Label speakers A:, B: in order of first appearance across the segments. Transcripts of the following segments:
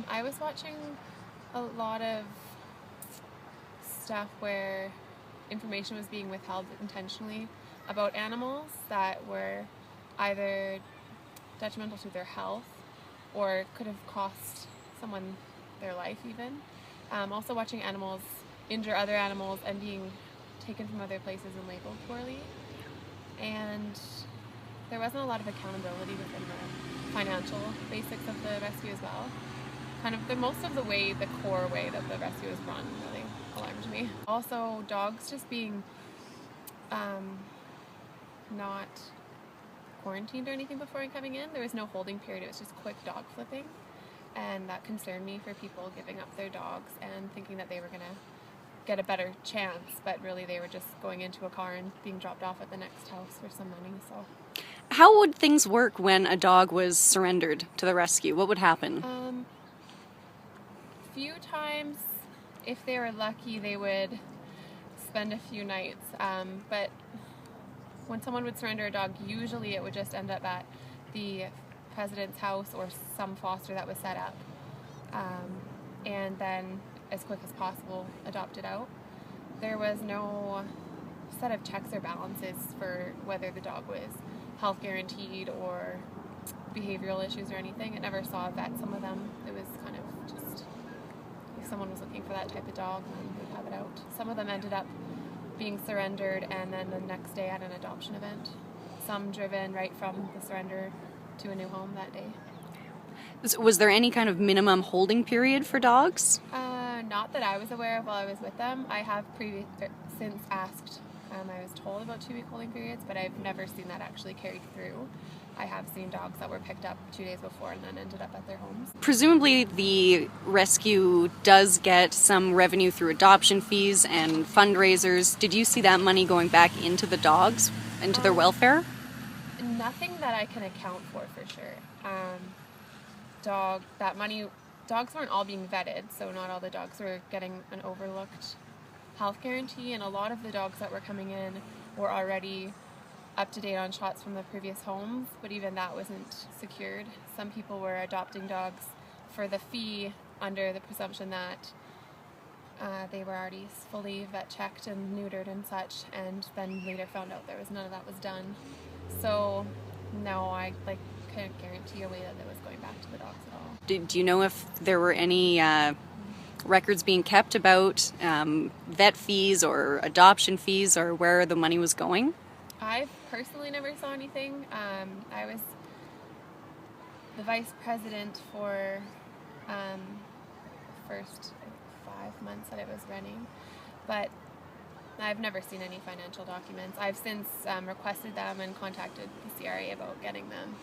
A: I was watching a lot of stuff where information was being withheld intentionally about animals that were either detrimental to their health or could have cost someone their life even. Also watching animals injure other animals and being taken from other places and labeled poorly. And there wasn't a lot of accountability within the financial basics of the rescue as well. Kind of most of the core way that the rescue was run really alarmed me. Also, dogs just being not quarantined or anything before coming in. There was no holding period, it was just quick dog flipping. And that concerned me for people giving up their dogs and thinking that they were going to get a better chance, but really they were just going into a car and being dropped off at the next house for some money. So,
B: how would things work when a dog was surrendered to the rescue? What would happen?
A: Few times, if they were lucky, they would spend a few nights. But when someone would surrender a dog, usually it would just end up at the president's house or some foster that was set up, and then as quick as possible adopt it out. There was no set of checks or balances for whether the dog was health guaranteed or behavioral issues or anything. It never saw that. Some of them, it was kind of just, if someone was looking for that type of dog, then they'd have it out. Some of them ended up being surrendered and then the next day at an adoption event. Some driven right from the surrender to a new home that day.
B: Was there any kind of minimum holding period for dogs?
A: Not that I was aware of while I was with them. I have since asked. I was told about 2-week holding periods, but I've never seen that actually carried through. I have seen dogs that were picked up 2 days before and then ended up at their homes.
B: Presumably the rescue does get some revenue through adoption fees and fundraisers. Did you see that money going back into the dogs, into their welfare?
A: Nothing that I can account for sure. Dogs weren't all being vetted, so not all the dogs were getting an overlooked health guarantee, and a lot of the dogs that were coming in were already up to date on shots from the previous homes, but even that wasn't secured. Some people were adopting dogs for the fee under the presumption that they were already fully vet checked and neutered and such, and then later found out none of that was done. So no, I couldn't guarantee a way that it was going back to the dogs at all.
B: Do you know if there were any records being kept about vet fees or adoption fees or where the money was going?
A: I personally never saw anything. I was the vice president for the first 5 months that it was running, but I've never seen any financial documents. I've since requested them and contacted the CRA about getting them,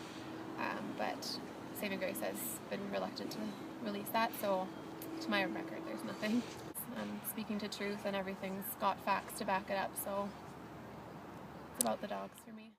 A: but Saving Grace has been reluctant to release that, so to my record there's nothing. I'm speaking to truth and everything's got facts to back it up, so it's about the dogs for me.